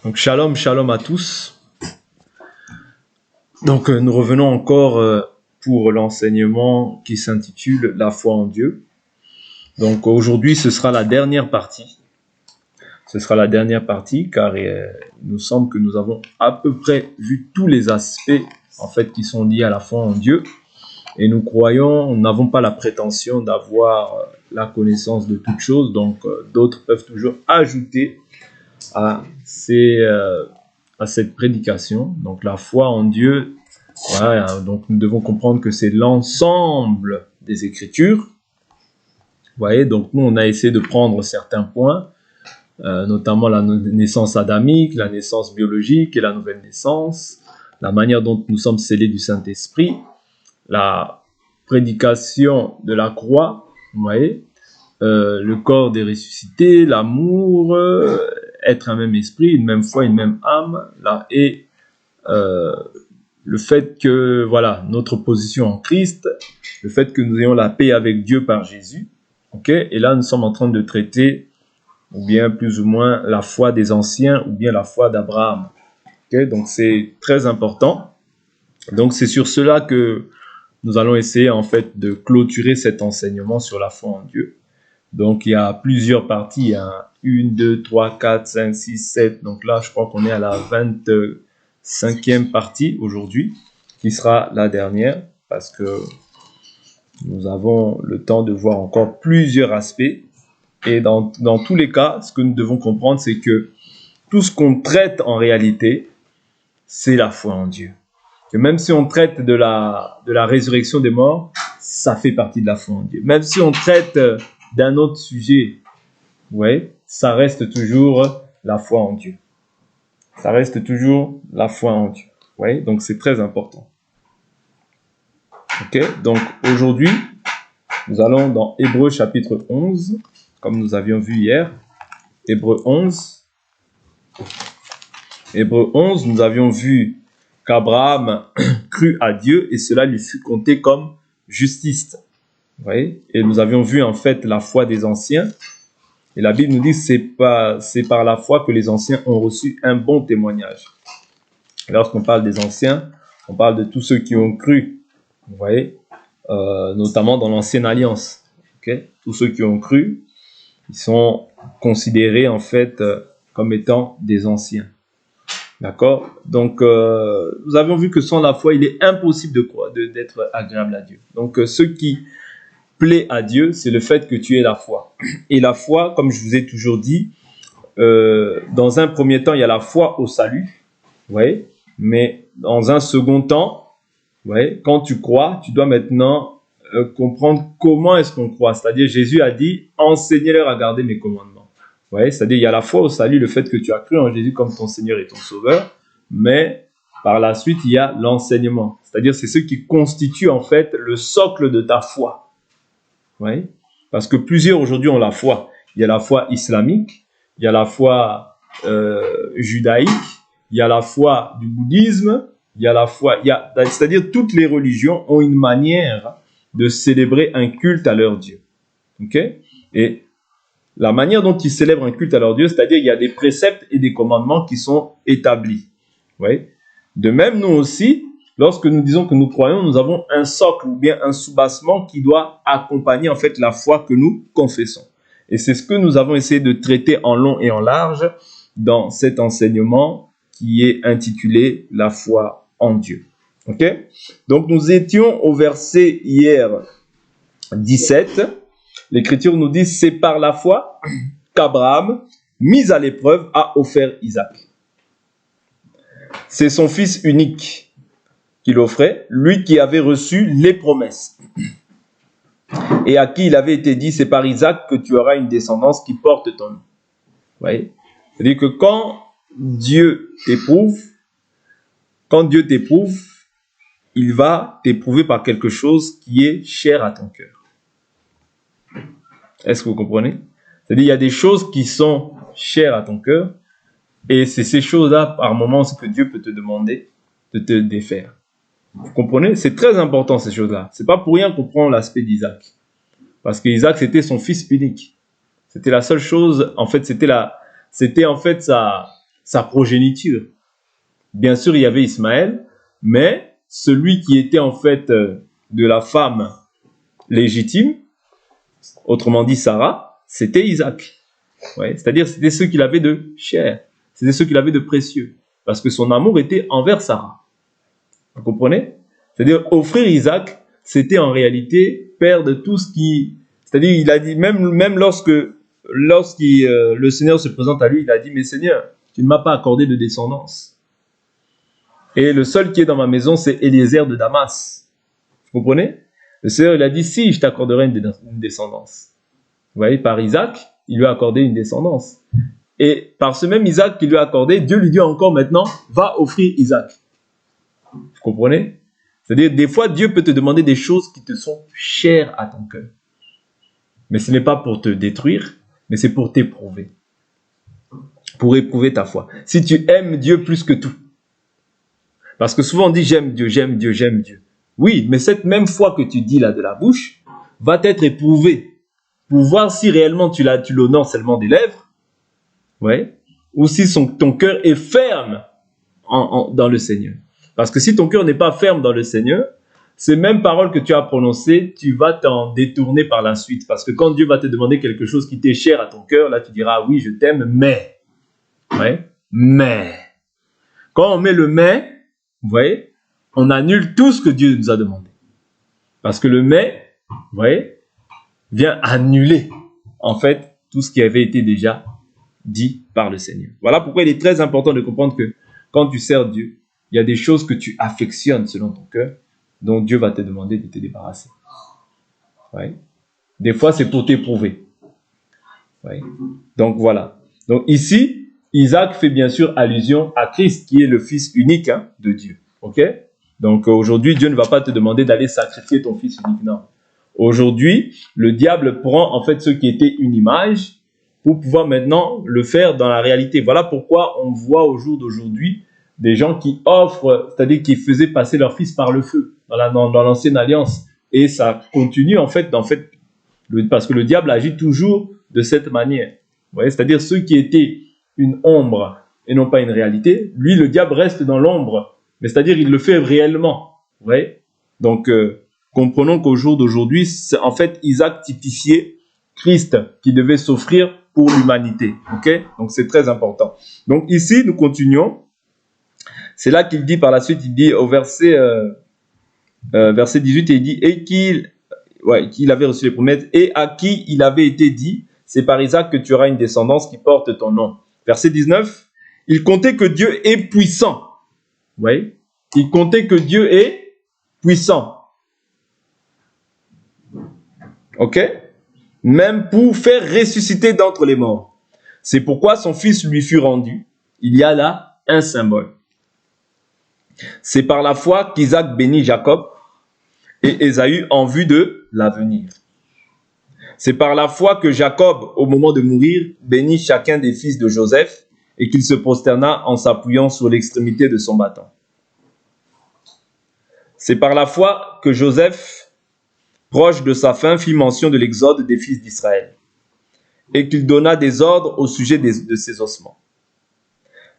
Donc shalom, shalom à tous. Donc nous revenons encore pour l'enseignement qui s'intitule La foi en Dieu. Donc aujourd'hui ce sera la dernière partie. Car il nous semble que nous avons à peu près vu tous les aspects en fait qui sont liés à la foi en Dieu. Et nous croyons, nous n'avons pas la prétention d'avoir la connaissance de toutes choses. Donc d'autres peuvent toujours ajouter à cette prédication. Donc la foi en Dieu, voilà, donc nous devons comprendre que c'est l'ensemble des Écritures. Vous voyez, donc nous on a essayé de prendre certains points, notamment la naissance adamique, la naissance biologique et la nouvelle naissance, la manière dont nous sommes scellés du Saint-Esprit, la prédication de la croix, vous voyez, le corps des ressuscités, l'amour, être un même esprit, une même foi, une même âme, là, et le fait que, voilà, notre position en Christ, le fait que nous ayons la paix avec Dieu par Jésus, ok, et là nous sommes en train de traiter, ou bien plus ou moins, la foi des anciens, ou bien la foi d'Abraham, ok, donc c'est très important. Donc c'est sur cela que nous allons essayer en fait de clôturer cet enseignement sur la foi en Dieu. Donc il y a plusieurs parties, il y a 1, 2, 3, 4, 5, 6, 7. Donc là, je crois qu'on est à la 25e partie aujourd'hui, qui sera la dernière, parce que nous avons le temps de voir encore plusieurs aspects. Et dans tous les cas, ce que nous devons comprendre, c'est que tout ce qu'on traite en réalité, c'est la foi en Dieu. Que même si on traite de la résurrection des morts, ça fait partie de la foi en Dieu. Même si on traite d'un autre sujet, ouais, ça reste toujours la foi en Dieu. Ça reste toujours la foi en Dieu. Ouais, donc c'est très important. Ok, donc aujourd'hui, nous allons dans Hébreux chapitre 11, comme nous avions vu hier. Hébreux 11. Hébreux 11, nous avions vu qu'Abraham crut à Dieu et cela lui fut compté comme justice. Vous voyez, et nous avions vu en fait la foi des anciens. Et la Bible nous dit que c'est par la foi que les anciens ont reçu un bon témoignage. Et lorsqu'on parle des anciens, on parle de tous ceux qui ont cru, vous voyez, notamment dans l'ancienne alliance. Okay? Tous ceux qui ont cru, ils sont considérés en fait comme étant des anciens. D'accord? Donc, nous avons vu que sans la foi, il est impossible de croire, d'être agréable à Dieu. Donc, ce qui plaît à Dieu, c'est le fait que tu aies la foi. Et la foi, comme je vous ai toujours dit, dans un premier temps, il y a la foi au salut, vous voyez, mais dans un second temps, vous voyez, quand tu crois, tu dois maintenant comprendre comment est-ce qu'on croit. C'est-à-dire, Jésus a dit, enseignez-leur à garder mes commandements. Vous voyez, c'est-à-dire, il y a la foi au salut, le fait que tu as cru en Jésus comme ton Seigneur et ton Sauveur, mais par la suite, il y a l'enseignement. C'est-à-dire, c'est ce qui constitue en fait le socle de ta foi. Vous voyez, parce que plusieurs aujourd'hui ont la foi. Il y a la foi islamique, il y a la foi judaïque, il y a la foi du bouddhisme, il y a la foi, c'est-à-dire toutes les religions ont une manière de célébrer un culte à leur Dieu. Ok? Et la manière dont ils célèbrent un culte à leur Dieu, c'est-à-dire il y a des préceptes et des commandements qui sont établis. Vous voyez? De même, nous aussi, lorsque nous disons que nous croyons, nous avons un socle ou bien un soubassement qui doit accompagner en fait la foi que nous confessons. Et c'est ce que nous avons essayé de traiter en long et en large dans cet enseignement qui est intitulé « La foi en Dieu ». Ok? Donc nous étions au verset hier 17. L'Écriture nous dit « C'est par la foi qu'Abraham, mis à l'épreuve, a offert Isaac. » C'est son fils unique qu'il offrait, lui qui avait reçu les promesses. Et à qui il avait été dit, c'est par Isaac que tu auras une descendance qui porte ton nom. Vous voyez? C'est-à-dire que quand Dieu t'éprouve, il va t'éprouver par quelque chose qui est cher à ton cœur. Est-ce que vous comprenez? C'est-à-dire il y a des choses qui sont chères à ton cœur, et c'est ces choses-là, par moments, que Dieu peut te demander de te défaire. Vous comprenez? C'est très important, ces choses-là. C'est pas pour rien qu'on prend l'aspect d'Isaac. Parce qu'Isaac, c'était son fils unique. C'était la seule chose, en fait, c'était en fait sa progéniture. Bien sûr, il y avait Ismaël, mais celui qui était en fait de la femme légitime, autrement dit Sarah, c'était Isaac. Ouais, c'est-à-dire c'était ceux qu'il avait de chair, c'était ceux qu'il avait de précieux, parce que son amour était envers Sarah. Vous comprenez? C'est-à-dire offrir Isaac, c'était en réalité perdre tout ce qui... C'est-à-dire il a dit, même lorsqu'il le Seigneur se présente à lui, il a dit, mais Seigneur, tu ne m'as pas accordé de descendance. Et le seul qui est dans ma maison, c'est Eliezer de Damas. Vous comprenez? Le Seigneur, il a dit, si, je t'accorderai une descendance. Vous voyez, par Isaac, il lui a accordé une descendance. Et par ce même Isaac qu'il lui a accordé, Dieu lui dit encore maintenant, va offrir Isaac. Vous comprenez? C'est-à-dire, des fois, Dieu peut te demander des choses qui te sont chères à ton cœur. Mais ce n'est pas pour te détruire, mais c'est pour t'éprouver. Pour éprouver ta foi. Si tu aimes Dieu plus que tout. Parce que souvent on dit j'aime Dieu, j'aime Dieu, j'aime Dieu. Oui, mais cette même foi que tu dis là de la bouche va être éprouvée pour voir si réellement tu l'honores seulement des lèvres, ouais, ou si ton cœur est ferme dans le Seigneur. Parce que si ton cœur n'est pas ferme dans le Seigneur, ces mêmes paroles que tu as prononcées, tu vas t'en détourner par la suite. Parce que quand Dieu va te demander quelque chose qui t'est cher à ton cœur, là tu diras oui, je t'aime, mais. Ouais, mais. Quand on met le mais, vous voyez, on annule tout ce que Dieu nous a demandé. Parce que le mais, vous voyez, vient annuler, en fait, tout ce qui avait été déjà dit par le Seigneur. Voilà pourquoi il est très important de comprendre que quand tu sers Dieu, il y a des choses que tu affectionnes selon ton cœur, dont Dieu va te demander de te débarrasser. Ouais. Des fois, c'est pour t'éprouver. Ouais. Donc, voilà. Donc, ici, Isaac fait bien sûr allusion à Christ, qui est le Fils unique de Dieu. Ok? Donc, aujourd'hui, Dieu ne va pas te demander d'aller sacrifier ton Fils unique. Non. Aujourd'hui, le diable prend en fait ce qui était une image pour pouvoir maintenant le faire dans la réalité. Voilà pourquoi on voit au jour d'aujourd'hui des gens qui offrent, c'est-à-dire qui faisaient passer leur fils par le feu dans l'ancienne alliance. Et ça continue en fait parce que le diable agit toujours de cette manière. Vous voyez, c'est-à-dire ceux qui étaient une ombre et non pas une réalité, lui, le diable reste dans l'ombre, mais c'est-à-dire il le fait réellement. Vous voyez? Donc, comprenons qu'au jour d'aujourd'hui, c'est en fait Isaac typifiait Christ qui devait s'offrir pour l'humanité. Ok? Donc, c'est très important. Donc, ici, nous continuons. C'est là qu'il dit par la suite, il dit au verset 18, il dit « Et qu'il avait reçu les promesses, et à qui il avait été dit, c'est par Isaac que tu auras une descendance qui porte ton nom. » Verset 19, il comptait que Dieu est puissant. Vous voyez? Il comptait que Dieu est puissant. Ok? Même pour faire ressusciter d'entre les morts. C'est pourquoi son fils lui fut rendu. Il y a là un symbole. C'est par la foi qu'Isaac bénit Jacob et Ésaü en vue de l'avenir. C'est par la foi que Jacob, au moment de mourir, bénit chacun des fils de Joseph et qu'il se prosterna en s'appuyant sur l'extrémité de son bâton. C'est par la foi que Joseph, proche de sa fin, fit mention de l'exode des fils d'Israël et qu'il donna des ordres au sujet de ses ossements.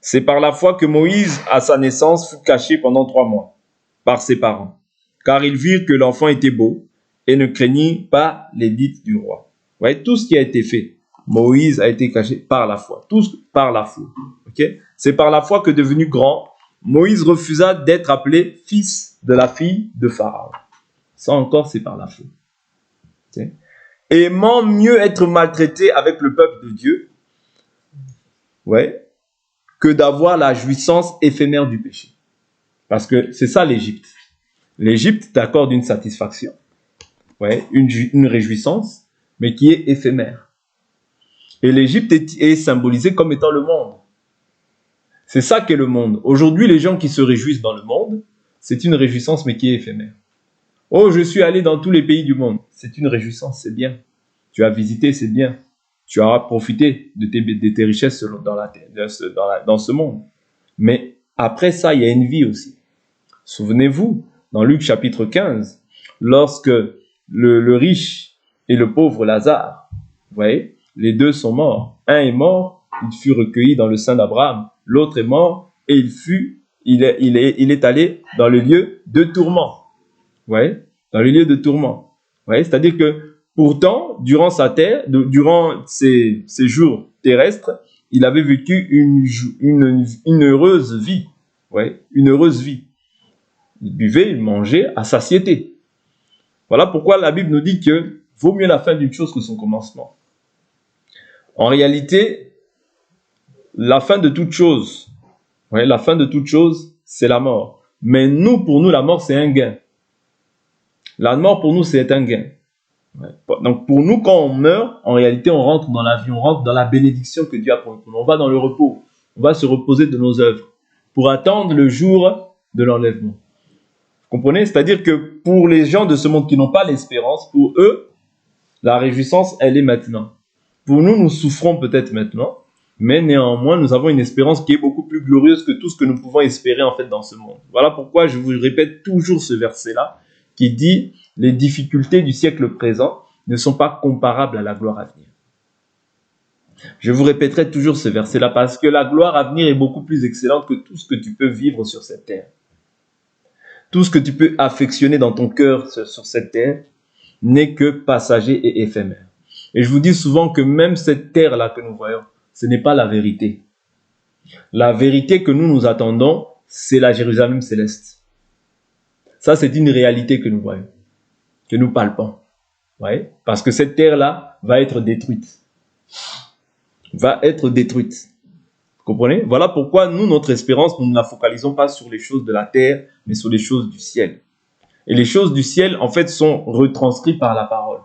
C'est par la foi que Moïse, à sa naissance, fut caché pendant 3 mois par ses parents, car ils virent que l'enfant était beau et ne craignit pas l'édit du roi. Vous voyez, tout ce qui a été fait, Moïse a été caché par la foi, tout par la foi. Okay? C'est par la foi que devenu grand, Moïse refusa d'être appelé fils de la fille de Pharaon. Ça encore, c'est par la foi. Okay? Aimant mieux être maltraité avec le peuple de Dieu, ouais, que d'avoir la jouissance éphémère du péché. Parce que c'est ça l'Égypte. L'Égypte t'accorde une satisfaction, ouais, une réjouissance, mais qui est éphémère. Et l'Égypte est symbolisée comme étant le monde. C'est ça qu'est le monde. Aujourd'hui, les gens qui se réjouissent dans le monde, c'est une réjouissance, mais qui est éphémère. Oh, je suis allé dans tous les pays du monde. C'est une réjouissance, c'est bien. Tu as visité, c'est bien. Tu as profité de tes richesses dans ce monde. Mais après ça, il y a une vie aussi. Souvenez-vous, dans Luc chapitre 15, lorsque le riche et le pauvre Lazare, vous voyez, les deux sont morts. Un est mort, il fut recueilli dans le sein d'Abraham. l'autre est mort, et il est allé dans le lieu de tourment. Vous voyez? Dans le lieu de tourment. Vous voyez? C'est-à-dire que, pourtant, durant ses jours terrestres, il avait vécu une heureuse vie. Ouais, une heureuse vie. Il buvait, il mangeait à satiété. Voilà pourquoi la Bible nous dit que vaut mieux la fin d'une chose que son commencement. En réalité, la fin de toute chose, ouais, la fin de toute chose, c'est la mort. Mais pour nous, la mort, c'est un gain. La mort, pour nous, c'est un gain. Ouais. Donc, pour nous, quand on meurt, en réalité, on rentre dans la vie, on rentre dans la bénédiction que Dieu a pour nous. On va dans le repos. On va se reposer de nos œuvres pour attendre le jour de l'enlèvement. Vous comprenez? C'est-à-dire que pour les gens de ce monde qui n'ont pas l'espérance, pour eux, la réjouissance, elle est maintenant. Pour nous, nous souffrons peut-être maintenant, mais néanmoins, nous avons une espérance qui est beaucoup plus glorieuse que tout ce que nous pouvons espérer en fait dans ce monde. Voilà pourquoi je vous répète toujours ce verset-là, qui dit « Les difficultés du siècle présent ne sont pas comparables à la gloire à venir ». Je vous répéterai toujours ce verset-là parce que la gloire à venir est beaucoup plus excellente que tout ce que tu peux vivre sur cette terre. Tout ce que tu peux affectionner dans ton cœur sur cette terre n'est que passager et éphémère. Et je vous dis souvent que même cette terre-là que nous voyons, ce n'est pas la vérité. La vérité que nous attendons, c'est la Jérusalem céleste. Ça, c'est une réalité que nous voyons, que nous palpons. Ouais? Parce que cette terre-là va être détruite. Va être détruite. Vous comprenez? Voilà pourquoi nous, notre espérance, nous ne la focalisons pas sur les choses de la terre, mais sur les choses du ciel. Et les choses du ciel, en fait, sont retranscrites par la parole.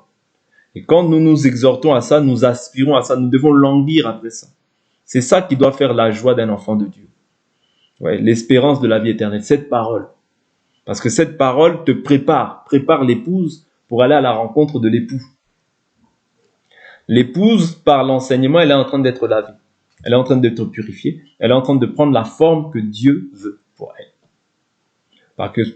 Et quand nous nous exhortons à ça, nous aspirons à ça, nous devons languir après ça. C'est ça qui doit faire la joie d'un enfant de Dieu. Ouais, l'espérance de la vie éternelle, cette parole. Parce que cette parole te prépare l'épouse pour aller à la rencontre de l'époux. L'épouse, par l'enseignement, elle est en train d'être lavée. Elle est en train d'être purifiée. Elle est en train de prendre la forme que Dieu veut pour elle.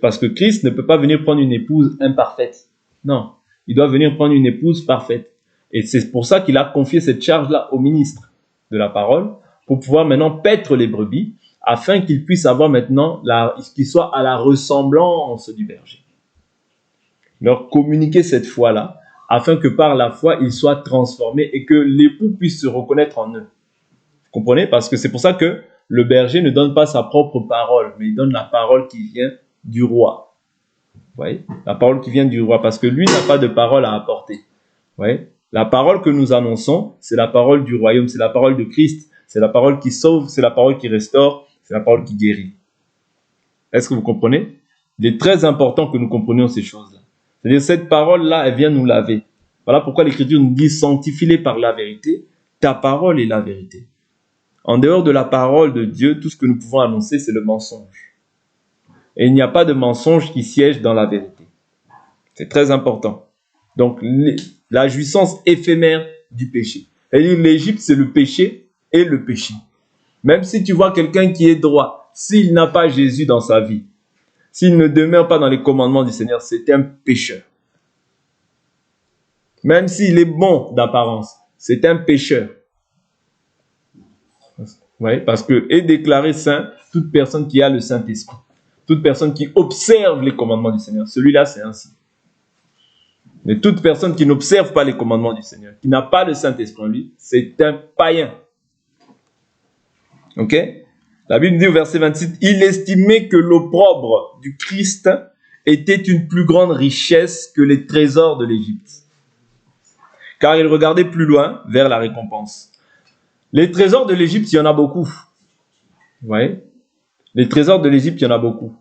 Parce que Christ ne peut pas venir prendre une épouse imparfaite. Non, il doit venir prendre une épouse parfaite. Et c'est pour ça qu'il a confié cette charge-là au ministre de la parole, pour pouvoir maintenant paître les brebis, afin qu'il puisse avoir maintenant, qu'il soit à la ressemblance du berger. Leur communiquer cette foi-là, afin que par la foi, ils soient transformés et que l'époux puisse se reconnaître en eux. Vous comprenez? Parce que c'est pour ça que le berger ne donne pas sa propre parole, mais il donne la parole qui vient du roi. Vous voyez? La parole qui vient du roi, parce que lui n'a pas de parole à apporter. Vous voyez? La parole que nous annonçons, c'est la parole du royaume, c'est la parole de Christ, c'est la parole qui sauve, c'est la parole qui restaure, c'est la parole qui guérit. Est-ce que vous comprenez? Il est très important que nous comprenions ces choses-là. C'est-à-dire, cette parole-là, elle vient nous laver. Voilà pourquoi l'Écriture nous dit « Sanctifie-les par la vérité, ta parole est la vérité ». En dehors de la parole de Dieu, tout ce que nous pouvons annoncer, c'est le mensonge. Et il n'y a pas de mensonge qui siège dans la vérité. C'est très important. Donc, la jouissance éphémère du péché. C'est-à-dire, l'Égypte, c'est le péché et le péché. Même si tu vois quelqu'un qui est droit, s'il n'a pas Jésus dans sa vie, s'il ne demeure pas dans les commandements du Seigneur, c'est un pécheur. Même s'il est bon d'apparence, c'est un pécheur. Ouais, parce que est déclaré saint toute personne qui a le Saint-Esprit. Toute personne qui observe les commandements du Seigneur. Celui-là, c'est ainsi. Mais toute personne qui n'observe pas les commandements du Seigneur, qui n'a pas le Saint-Esprit en lui, c'est un païen. Ok? La Bible dit au verset 26, « Il estimait que l'opprobre du Christ était une plus grande richesse que les trésors de l'Égypte. Car il regardait plus loin vers la récompense. » Les trésors de l'Égypte, il y en a beaucoup. Vous voyez? Les trésors de l'Égypte, il y en a beaucoup.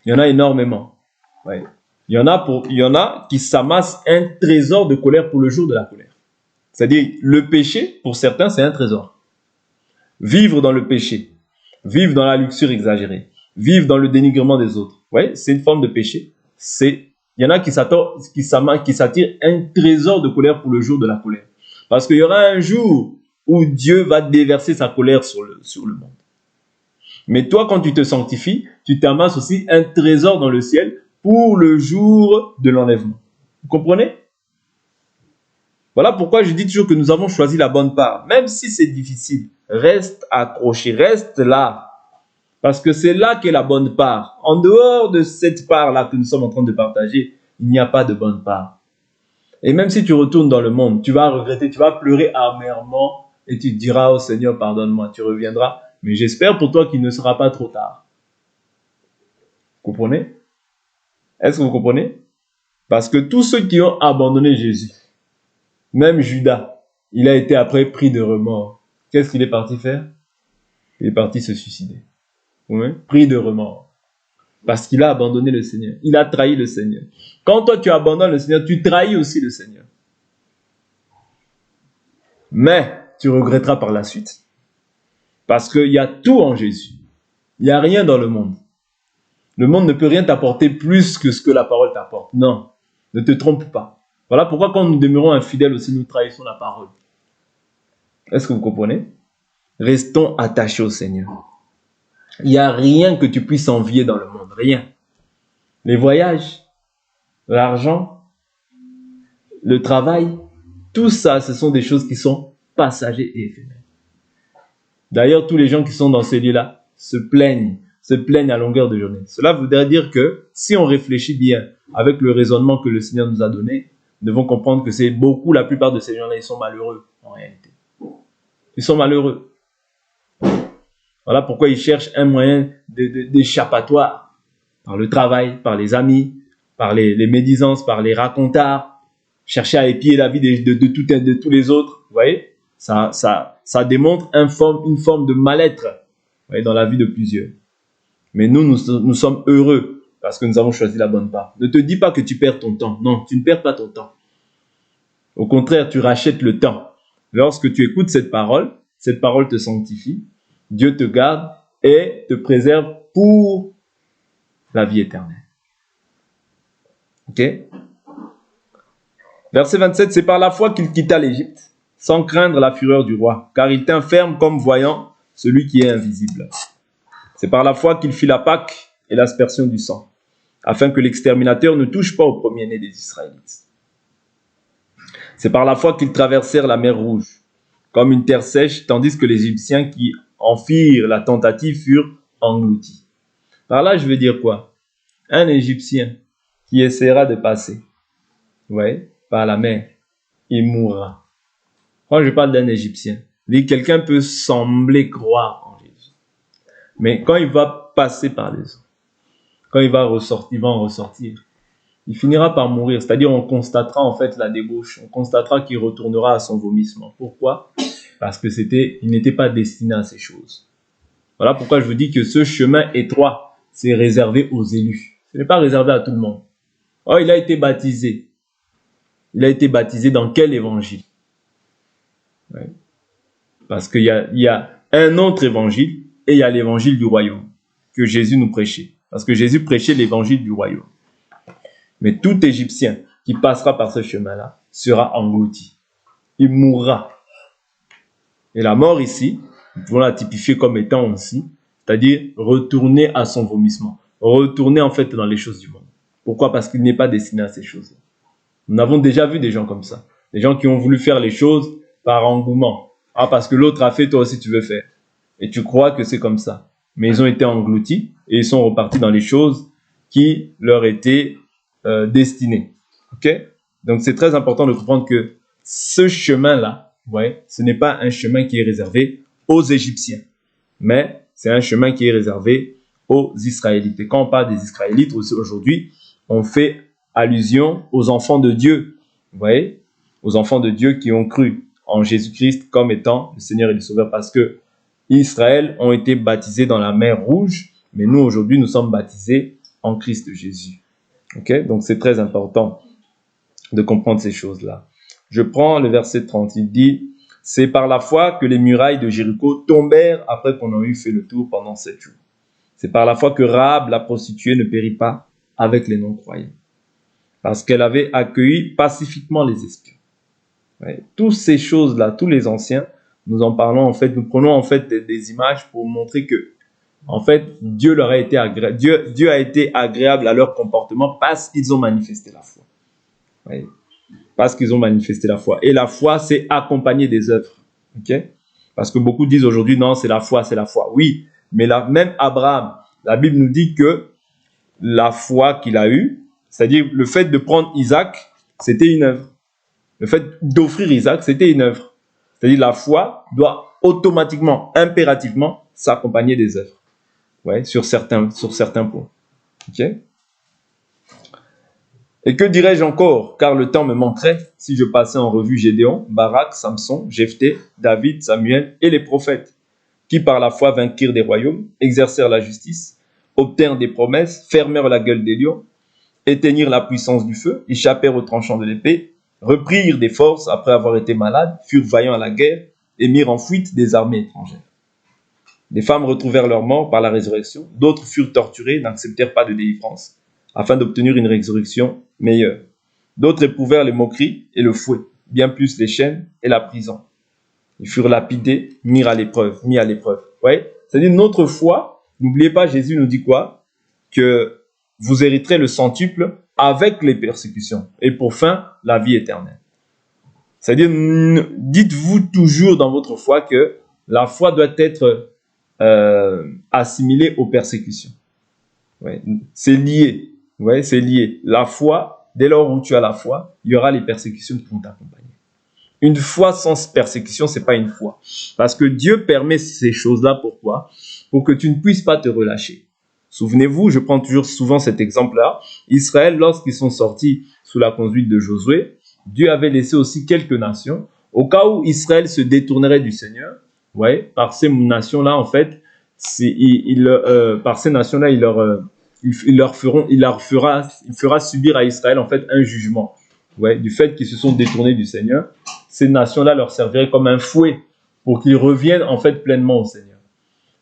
Il y en a énormément. Ouais. Il y en a qui s'amassent un trésor de colère pour le jour de la colère. C'est-à-dire, le péché, pour certains, c'est un trésor. Vivre dans le péché, vivre dans la luxure exagérée, vivre dans le dénigrement des autres. Ouais, c'est une forme de péché. Il y en a qui s'attirent un trésor de colère pour le jour de la colère. Parce qu'il y aura un jour où Dieu va déverser sa colère sur le monde. Mais toi, quand tu te sanctifies, tu t'amasses aussi un trésor dans le ciel pour le jour de l'enlèvement. Vous comprenez? Voilà pourquoi je dis toujours que nous avons choisi la bonne part. Même si c'est difficile, reste accroché, reste là. Parce que c'est là qu'est la bonne part. En dehors de cette part-là que nous sommes en train de partager, il n'y a pas de bonne part. Et même si tu retournes dans le monde, tu vas regretter, tu vas pleurer amèrement et tu diras au Seigneur, pardonne-moi, tu reviendras. Mais j'espère pour toi qu'il ne sera pas trop tard. Vous comprenez? Est-ce que vous comprenez? Parce que tous ceux qui ont abandonné Jésus, même Judas, il a été après pris de remords. Qu'est-ce qu'il est parti faire? Il est parti se suicider. Oui? Pris de remords. Parce qu'il a abandonné le Seigneur. Il a trahi le Seigneur. Quand toi tu abandonnes le Seigneur, tu trahis aussi le Seigneur. Mais tu regretteras par la suite. Parce qu'il y a tout en Jésus. Il n'y a rien dans le monde. Le monde ne peut rien t'apporter plus que ce que la parole t'apporte. Non, ne te trompe pas. Voilà pourquoi quand nous demeurons infidèles aussi, nous trahissons la parole. Est-ce que vous comprenez? Restons attachés au Seigneur. Il n'y a rien que tu puisses envier dans le monde. Rien. Les voyages, l'argent, le travail, tout ça, ce sont des choses qui sont passagères et éphémères. D'ailleurs, tous les gens qui sont dans ces lieux-là se plaignent à longueur de journée. Cela voudrait dire que si on réfléchit bien avec le raisonnement que le Seigneur nous a donné, nous devons comprendre que c'est beaucoup, la plupart de ces gens-là, ils sont malheureux en réalité. Ils sont malheureux. Voilà pourquoi ils cherchent un moyen d'échappatoire par le travail, par les amis, par les médisances, par les racontards, chercher à épier la vie de tous les autres. Vous voyez, ça démontre une forme de mal-être, vous voyez, dans la vie de plusieurs. Mais nous sommes heureux parce que nous avons choisi la bonne part. Ne te dis pas que tu perds ton temps. Non, tu ne perds pas ton temps. Au contraire, tu rachètes le temps. Lorsque tu écoutes cette parole te sanctifie, Dieu te garde et te préserve pour la vie éternelle. Ok? Verset 27, c'est par la foi qu'il quitta l'Égypte, sans craindre la fureur du roi, car il tint ferme comme voyant celui qui est invisible. C'est par la foi qu'il fit la Pâque et l'aspersion du sang, afin que l'exterminateur ne touche pas au premier-né des Israélites. C'est par la foi qu'ils traversèrent la mer Rouge, comme une terre sèche, tandis que les Égyptiens qui en firent la tentative furent engloutis. Par là, je veux dire quoi? Un Égyptien qui essaiera de passer, par la mer, il mourra. Quand je parle d'un Égyptien, quelqu'un peut sembler croire en Jésus, mais quand il va passer par les eaux, quand il va en ressortir, il finira par mourir. C'est-à-dire, on constatera en fait la débauche, on constatera qu'il retournera à son vomissement. Pourquoi? Parce que il n'était pas destiné à ces choses. Voilà pourquoi je vous dis que ce chemin étroit, c'est réservé aux élus. Ce n'est pas réservé à tout le monde. Oh, il a été baptisé. Il a été baptisé dans quel évangile? Parce qu'il y a un autre évangile et il y a l'évangile du royaume que Jésus nous prêchait. Parce que Jésus prêchait l'évangile du royaume. Mais tout Égyptien qui passera par ce chemin-là sera englouti. Il mourra. Et la mort ici, nous pouvons la typifier comme étant aussi, c'est-à-dire retourner à son vomissement. Retourner en fait dans les choses du monde. Pourquoi? Parce qu'il n'est pas destiné à ces choses-là. Nous avons déjà vu des gens comme ça. Des gens qui ont voulu faire les choses par engouement. Ah, parce que l'autre a fait, toi aussi tu veux faire. Et tu crois que c'est comme ça. Mais ils ont été engloutis et ils sont repartis dans les choses qui leur étaient destinées. Ok? Donc c'est très important de comprendre que ce chemin-là, ce n'est pas un chemin qui est réservé aux Égyptiens. Mais c'est un chemin qui est réservé aux Israélites. Et quand on parle des Israélites aujourd'hui, on fait allusion aux enfants de Dieu. Vous voyez? Aux enfants de Dieu qui ont cru en Jésus-Christ comme étant le Seigneur et le Sauveur. Parce que Israël ont été baptisés dans la mer Rouge, mais nous aujourd'hui nous sommes baptisés en Christ Jésus. Ok? Donc c'est très important de comprendre ces choses-là. Je prends le verset 30, il dit « C'est par la foi que les murailles de Jéricho tombèrent après qu'on en eut fait le tour pendant 7 jours. C'est par la foi que Rahab, la prostituée, ne périt pas avec les non-croyants, parce qu'elle avait accueilli pacifiquement les espions. » Toutes ces choses-là, tous les anciens, nous en parlons en fait, nous prenons en fait des images pour montrer que en fait, Dieu a été agréable à leur comportement parce qu'ils ont manifesté la foi. parce qu'ils ont manifesté la foi. Et la foi, c'est accompagner des œuvres. Ok? Parce que beaucoup disent aujourd'hui, non, c'est la foi, c'est la foi. Oui, mais même Abraham, la Bible nous dit que la foi qu'il a eue, c'est-à-dire le fait de prendre Isaac, c'était une œuvre. Le fait d'offrir Isaac, c'était une œuvre. C'est-à-dire la foi doit automatiquement, impérativement s'accompagner des œuvres. Ouais, sur certains points. Ok? Et que dirais-je encore, car le temps me manquerait si je passais en revue Gédéon, Barak, Samson, Jephthé, David, Samuel et les prophètes, qui par la foi vainquirent des royaumes, exercèrent la justice, obtinrent des promesses, fermèrent la gueule des lions, éteignirent la puissance du feu, échappèrent aux tranchants de l'épée, reprirent des forces après avoir été malades, furent vaillants à la guerre et mirent en fuite des armées étrangères. Des femmes retrouvèrent leur mort par la résurrection, d'autres furent torturées, n'acceptèrent pas de délivrance, afin d'obtenir une résurrection meilleure. D'autres éprouvèrent les moqueries et le fouet, bien plus les chaînes et la prison. Ils furent lapidés, mis à l'épreuve. Ouais? C'est-à-dire notre foi, n'oubliez pas, Jésus nous dit quoi? Que vous hériterez le centuple avec les persécutions, et pour fin, la vie éternelle. C'est-à-dire, dites-vous toujours dans votre foi que la foi doit être assimilée aux persécutions. Ouais, c'est lié. Ouais, c'est lié. La foi, dès lors où tu as la foi, il y aura les persécutions qui vont t'accompagner. Une foi sans persécution, c'est pas une foi. Parce que Dieu permet ces choses-là, pourquoi? Pour que tu ne puisses pas te relâcher. Souvenez-vous, je prends toujours souvent cet exemple-là. Israël, lorsqu'ils sont sortis sous la conduite de Josué, Dieu avait laissé aussi quelques nations, au cas où Israël se détournerait du Seigneur. Ouais, par ces nations-là, en fait, par ces nations-là, il fera subir à Israël en fait un jugement. Ouais, du fait qu'ils se sont détournés du Seigneur, ces nations-là leur serviraient comme un fouet pour qu'ils reviennent en fait pleinement au Seigneur.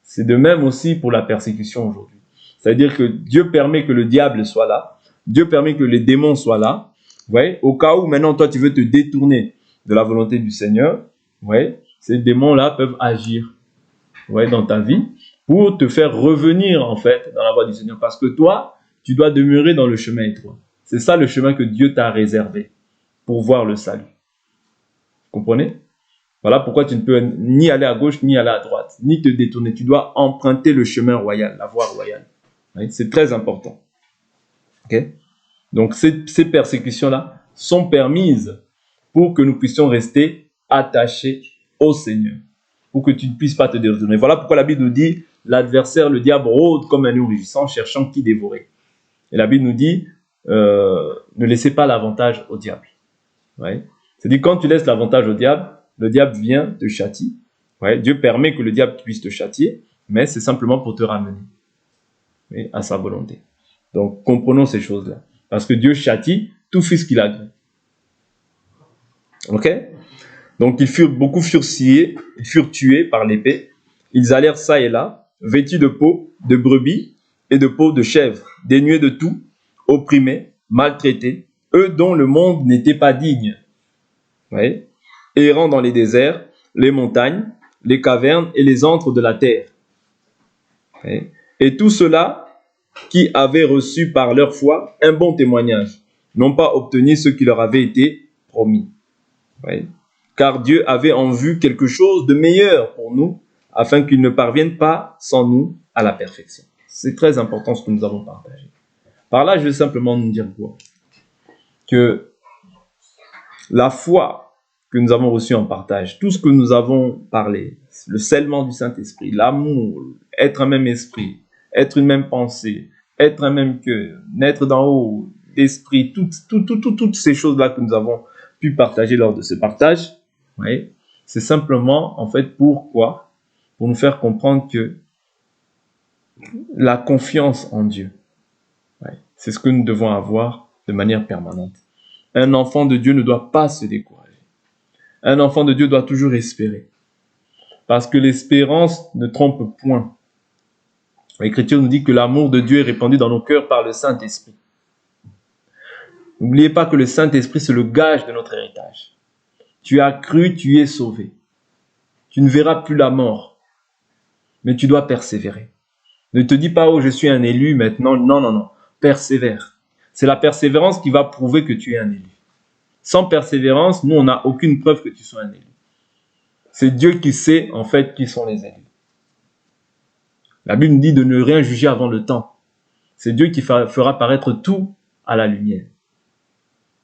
C'est de même aussi pour la persécution aujourd'hui. C'est-à-dire que Dieu permet que le diable soit là, Dieu permet que les démons soient là, ouais, au cas où maintenant toi tu veux te détourner de la volonté du Seigneur, ouais, ces démons-là peuvent agir, ouais, dans ta vie pour te faire revenir en fait dans la voie du Seigneur. Parce que toi, tu dois demeurer dans le chemin étroit. C'est ça le chemin que Dieu t'a réservé pour voir le salut. Vous comprenez? Voilà pourquoi tu ne peux ni aller à gauche, ni aller à droite, ni te détourner. Tu dois emprunter le chemin royal, la voie royale. Oui, c'est très important. Okay? Donc ces persécutions-là sont permises pour que nous puissions rester attachés au Seigneur, pour que tu ne puisses pas te détourner. Voilà pourquoi la Bible nous dit, l'adversaire, le diable, rôde comme un lion rugissant, cherchant qui dévorer. Et la Bible nous dit, ne laissez pas l'avantage au diable. Ouais. C'est-à-dire, quand tu laisses l'avantage au diable, le diable vient te châtier. Ouais. Dieu permet que le diable puisse te châtier, mais c'est simplement pour te ramener, oui, à sa volonté. Donc, comprenons ces choses-là. Parce que Dieu châtie tout fils qu'il a gré. Ok? Donc, beaucoup furent sciés, ils furent tués par l'épée. Ils allèrent ça et là, vêtus de peau, de brebis et de peau de chèvre, dénués de tout, opprimés, maltraités, eux dont le monde n'était pas digne. Oui. Errant dans les déserts, les montagnes, les cavernes et les antres de la terre. Oui. Et tout cela qui avaient reçu par leur foi un bon témoignage, n'ont pas obtenu ce qui leur avait été promis. Oui. Car Dieu avait en vue quelque chose de meilleur pour nous, afin qu'ils ne parviennent pas sans nous à la perfection. C'est très important ce que nous avons partagé. Par là, je vais simplement nous dire quoi? Que la foi que nous avons reçue en partage, tout ce que nous avons parlé, le scellement du Saint-Esprit, l'amour, être un même esprit, être une même pensée, être un même cœur, naître d'en haut, l'esprit, toutes ces choses-là que nous avons pu partager lors de ce partage, oui, c'est simplement, en fait, pourquoi? Pour nous faire comprendre que la confiance en Dieu, oui, c'est ce que nous devons avoir de manière permanente. Un enfant de Dieu ne doit pas se décourager. Un enfant de Dieu doit toujours espérer. Parce que l'espérance ne trompe point. L'Écriture nous dit que l'amour de Dieu est répandu dans nos cœurs par le Saint-Esprit. N'oubliez pas que le Saint-Esprit, c'est le gage de notre héritage. Tu as cru, tu es sauvé. Tu ne verras plus la mort. Mais tu dois persévérer. Ne te dis pas, oh, je suis un élu maintenant. Non, non, non. Persévère. C'est la persévérance qui va prouver que tu es un élu. Sans persévérance, nous, on n'a aucune preuve que tu sois un élu. C'est Dieu qui sait, en fait, qui sont les élus. La Bible nous dit de ne rien juger avant le temps. C'est Dieu qui fera paraître tout à la lumière.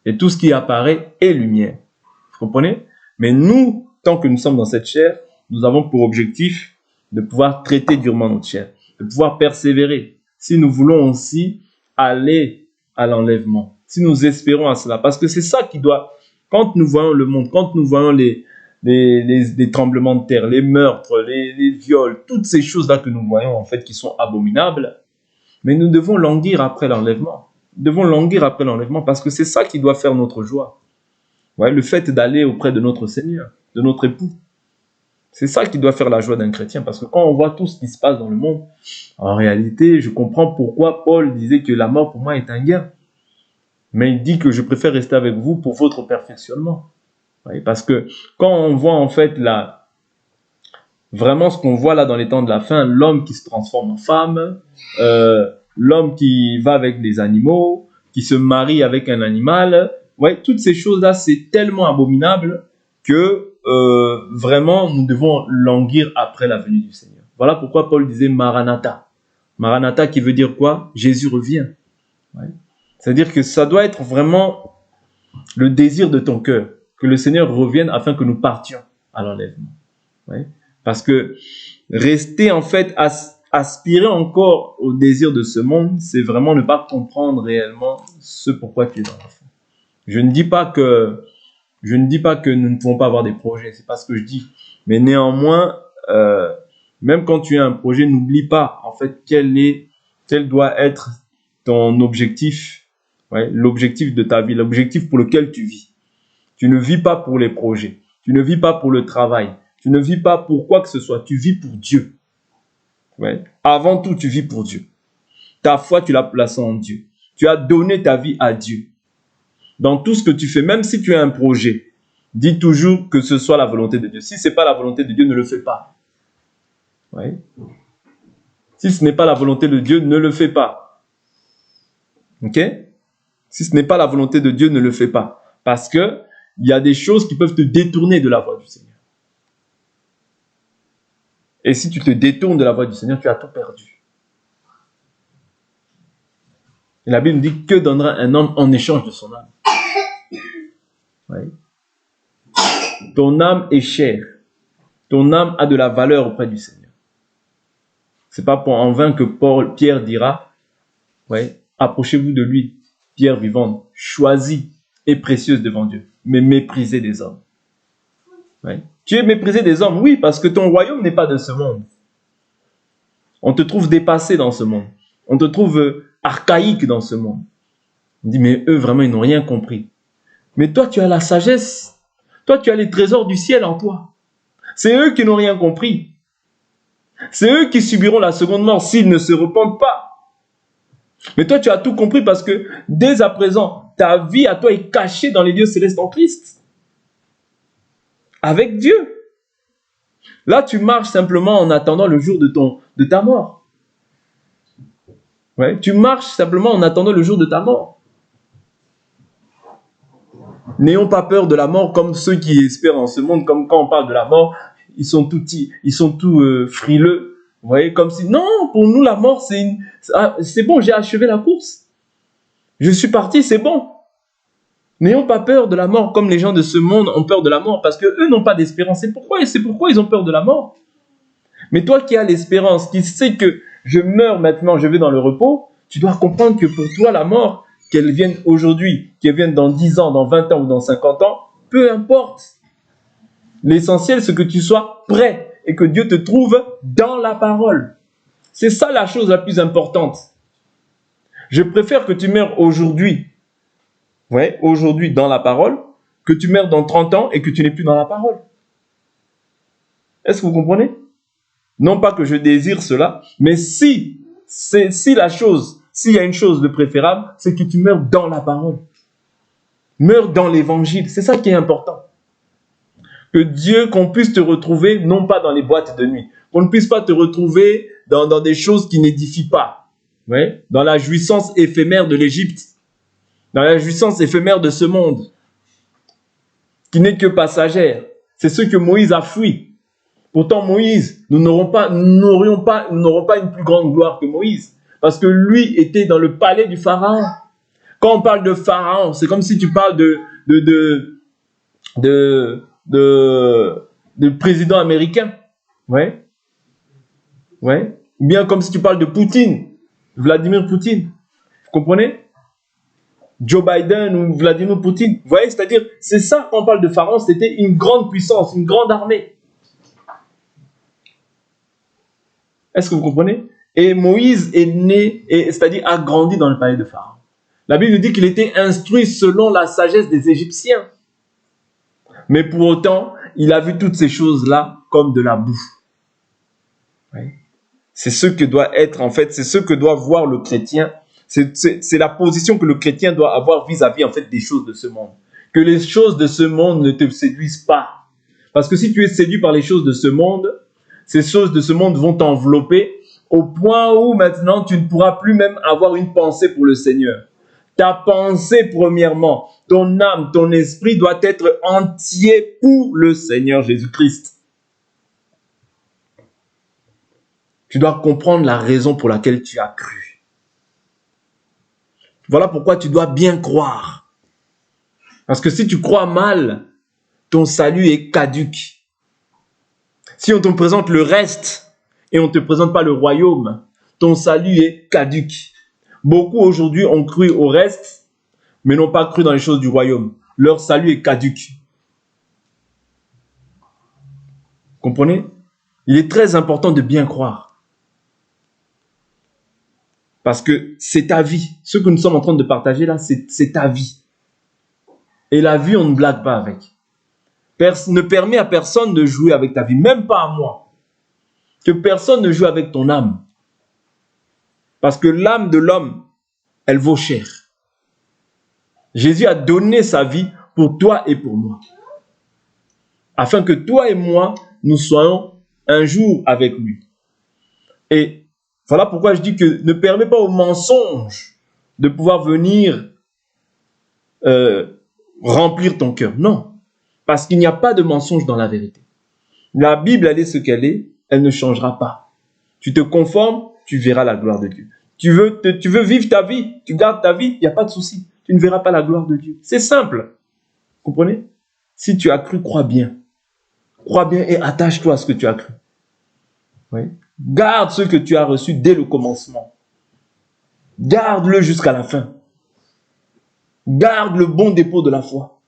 Et tout ce qui apparaît est lumière. Vous comprenez? Mais nous, tant que nous sommes dans cette chair, nous avons pour objectif de pouvoir traiter durement notre chair, de pouvoir persévérer. Si nous voulons aussi aller à l'enlèvement, si nous espérons à cela, parce que c'est ça qui doit, quand nous voyons le monde, quand nous voyons les tremblements de terre, les meurtres, les viols, toutes ces choses-là que nous voyons en fait qui sont abominables, mais nous devons languir après l'enlèvement. Nous devons languir après l'enlèvement parce que c'est ça qui doit faire notre joie. Ouais, le fait d'aller auprès de notre Seigneur, de notre époux. C'est ça qui doit faire la joie d'un chrétien. Parce que quand on voit tout ce qui se passe dans le monde, en réalité, je comprends pourquoi Paul disait que la mort pour moi est un gain. Mais il dit que je préfère rester avec vous pour votre perfectionnement. Ouais, parce que quand on voit en fait vraiment ce qu'on voit là dans les temps de la fin, l'homme qui se transforme en femme, l'homme qui va avec des animaux, qui se marie avec un animal, ouais, toutes ces choses-là, c'est tellement abominable que vraiment, nous devons languir après la venue du Seigneur. Voilà pourquoi Paul disait Maranatha. Maranatha qui veut dire quoi? Jésus revient. Ouais. C'est-à-dire que ça doit être vraiment le désir de ton cœur, que le Seigneur revienne afin que nous partions à l'enlèvement. Ouais. Parce que rester en fait, aspirer encore au désir de ce monde, c'est vraiment ne pas comprendre réellement ce pourquoi tu es dans la foi. Je ne dis pas que nous ne pouvons pas avoir des projets, c'est pas ce que je dis. Mais néanmoins, même quand tu as un projet, n'oublie pas en fait quel doit être ton objectif, ouais, l'objectif de ta vie, l'objectif pour lequel tu vis. Tu ne vis pas pour les projets, tu ne vis pas pour le travail, tu ne vis pas pour quoi que ce soit, tu vis pour Dieu. Ouais. Avant tout, tu vis pour Dieu. Ta foi, tu l'as placée en Dieu. Tu as donné ta vie à Dieu. Dans tout ce que tu fais, même si tu as un projet, dis toujours que ce soit la volonté de Dieu. Si ce n'est pas la volonté de Dieu, ne le fais pas. Ouais. Si ce n'est pas la volonté de Dieu, ne le fais pas. Ok? Si ce n'est pas la volonté de Dieu, ne le fais pas. Parce que il y a des choses qui peuvent te détourner de la voie du Seigneur. Et si tu te détournes de la voie du Seigneur, tu as tout perdu. Et la Bible dit que donnera un homme en échange de son âme. Ouais. Ton âme est chère. Ton âme a de la valeur auprès du Seigneur. C'est pas en vain que Pierre dira, ouais, approchez-vous de lui, pierre vivante, choisie et précieuse devant Dieu, mais méprisée des hommes. Ouais. Tu es méprisé des hommes, oui, parce que ton royaume n'est pas de ce monde. On te trouve dépassé dans ce monde. On te trouve archaïque dans ce monde. On dit, mais eux, vraiment, ils n'ont rien compris. Mais toi, tu as la sagesse. Toi, tu as les trésors du ciel en toi. C'est eux qui n'ont rien compris. C'est eux qui subiront la seconde mort s'ils ne se repentent pas. Mais toi, tu as tout compris parce que dès à présent, ta vie à toi est cachée dans les lieux célestes en Christ. Avec Dieu. Là, tu marches simplement en attendant le jour de ta mort. Ouais, tu marches simplement en attendant le jour de ta mort. N'ayons pas peur de la mort comme ceux qui espèrent en ce monde, comme quand on parle de la mort, ils sont tout frileux. Vous voyez, comme si, non, pour nous, la mort, c'est bon, j'ai achevé la course. Je suis parti, c'est bon. N'ayons pas peur de la mort comme les gens de ce monde ont peur de la mort parce qu'eux n'ont pas d'espérance. C'est pourquoi ils ont peur de la mort. Mais toi qui as l'espérance, qui sais que je meurs maintenant, je vais dans le repos, tu dois comprendre que pour toi, la mort, qu'elle vienne aujourd'hui, qu'elle vienne dans 10 ans, dans 20 ans ou dans 50 ans, peu importe. L'essentiel, c'est que tu sois prêt et que Dieu te trouve dans la parole. C'est ça la chose la plus importante. Je préfère que tu meurs aujourd'hui, ouais, aujourd'hui dans la parole, que tu meurs dans 30 ans et que tu n'es plus dans la parole. Est-ce que vous comprenez? Non pas que je désire cela, mais s'il y a une chose de préférable, c'est que tu meurs dans la parole. Meurs dans l'évangile, c'est ça qui est important. Que Dieu, qu'on puisse te retrouver, non pas dans les boîtes de nuit, qu'on ne puisse pas te retrouver dans des choses qui n'édifient pas, ouais, dans la jouissance éphémère de l'Égypte, dans la jouissance éphémère de ce monde. qui n'est que passagère. C'est ce que Moïse a fui. Pourtant, Moïse, nous n'aurons pas une plus grande gloire que Moïse. Parce que lui était dans le palais du Pharaon. Quand on parle de Pharaon, c'est comme si tu parles de président américain. Ouais. Ouais. Ou bien comme si tu parles de Poutine, Vladimir Poutine. Vous comprenez? Joe Biden ou Vladimir Poutine. Vous voyez, c'est-à-dire, c'est ça quand on parle de Pharaon, c'était une grande puissance, une grande armée. Est-ce que vous comprenez? Et Moïse est né, c'est-à-dire a grandi dans le palais de Pharaon. La Bible nous dit qu'il était instruit selon la sagesse des Égyptiens. Mais pour autant, il a vu toutes ces choses-là comme de la boue. Oui. C'est ce que doit être, en fait, c'est ce que doit voir le chrétien. C'est la position que le chrétien doit avoir vis-à-vis, en fait, des choses de ce monde. Que les choses de ce monde ne te séduisent pas. Parce que si tu es séduit par les choses de ce monde, ces choses de ce monde vont t'envelopper au point où maintenant tu ne pourras plus même avoir une pensée pour le Seigneur. Ta pensée, premièrement, ton âme, ton esprit doit être entier pour le Seigneur Jésus-Christ. Tu dois comprendre la raison pour laquelle tu as cru. Voilà pourquoi tu dois bien croire. Parce que si tu crois mal, ton salut est caduc. Si on te présente le reste et on ne te présente pas le royaume, ton salut est caduc. Beaucoup aujourd'hui ont cru au reste, mais n'ont pas cru dans les choses du royaume. Leur salut est caduc. Comprenez? Il est très important de bien croire. Parce que c'est ta vie. Ce que nous sommes en train de partager là, c'est ta vie. Et la vie, on ne blague pas avec. Ne permet à personne de jouer avec ta vie, même pas à moi. Que personne ne joue avec ton âme. Parce que l'âme de l'homme, elle vaut cher. Jésus a donné sa vie pour toi et pour moi. Afin que toi et moi, nous soyons un jour avec lui. Et voilà pourquoi je dis que ne permets pas au mensonge de pouvoir venir remplir ton cœur. Non. Parce qu'il n'y a pas de mensonge dans la vérité. La Bible, elle est ce qu'elle est, elle ne changera pas. Tu te conformes, tu verras la gloire de Dieu. Tu veux vivre ta vie, tu gardes ta vie, il n'y a pas de souci. Tu ne verras pas la gloire de Dieu. C'est simple. Vous comprenez? Si tu as cru, crois bien. Crois bien et attache-toi à ce que tu as cru. Oui. Garde ce que tu as reçu dès le commencement. Garde-le jusqu'à la fin. Garde le bon dépôt de la foi.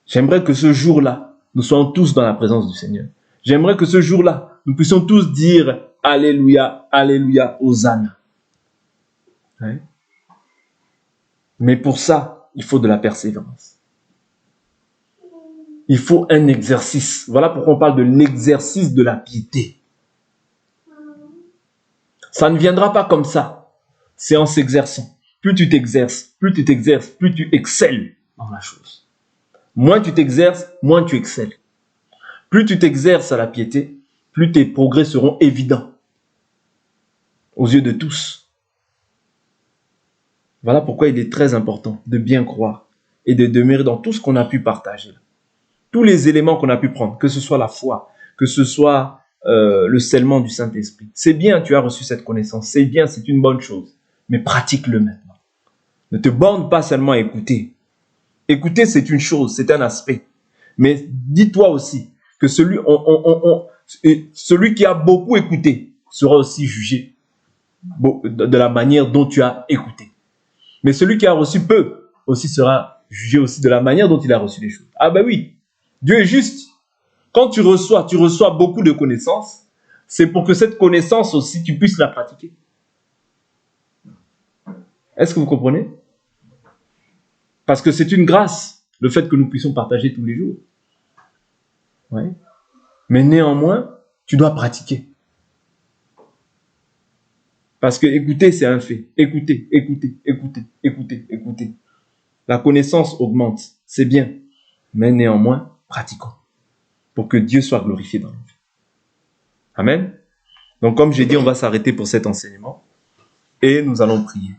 J'aimerais que ce jour-là, nous soyons tous dans la présence du Seigneur. J'aimerais que ce jour-là, nous puissions tous dire Alléluia, Alléluia, Hosanna. Oui. Mais pour ça, il faut de la persévérance. Il faut un exercice. Voilà pourquoi on parle de l'exercice de la piété. Ça ne viendra pas comme ça. C'est en s'exerçant. Plus tu t'exerces, plus tu excelles dans la chose. Moins tu t'exerces, moins tu excelles. Plus tu t'exerces à la piété, plus tes progrès seront évidents aux yeux de tous. Voilà pourquoi il est très important de bien croire et de demeurer dans tout ce qu'on a pu partager. Tous les éléments qu'on a pu prendre, que ce soit la foi, que ce soit le scellement du Saint-Esprit. C'est bien, tu as reçu cette connaissance. C'est bien, c'est une bonne chose. Mais pratique-le maintenant. Ne te borne pas seulement à écouter. Écouter, c'est une chose, c'est un aspect. Mais dis-toi aussi que celui qui a beaucoup écouté sera aussi jugé de la manière dont tu as écouté. Mais celui qui a reçu peu aussi sera jugé aussi de la manière dont il a reçu les choses. Ah ben oui, Dieu est juste. Quand tu reçois beaucoup de connaissances, c'est pour que cette connaissance aussi, tu puisses la pratiquer. Est-ce que vous comprenez? Parce que c'est une grâce, le fait que nous puissions partager tous les jours. Ouais. Mais néanmoins, tu dois pratiquer. Parce que écouter, c'est un fait. Écouter. La connaissance augmente, c'est bien. Mais néanmoins, pratiquons. Pour que Dieu soit glorifié dans nos vies. Amen. Donc comme j'ai dit, on va s'arrêter pour cet enseignement. Et nous allons prier.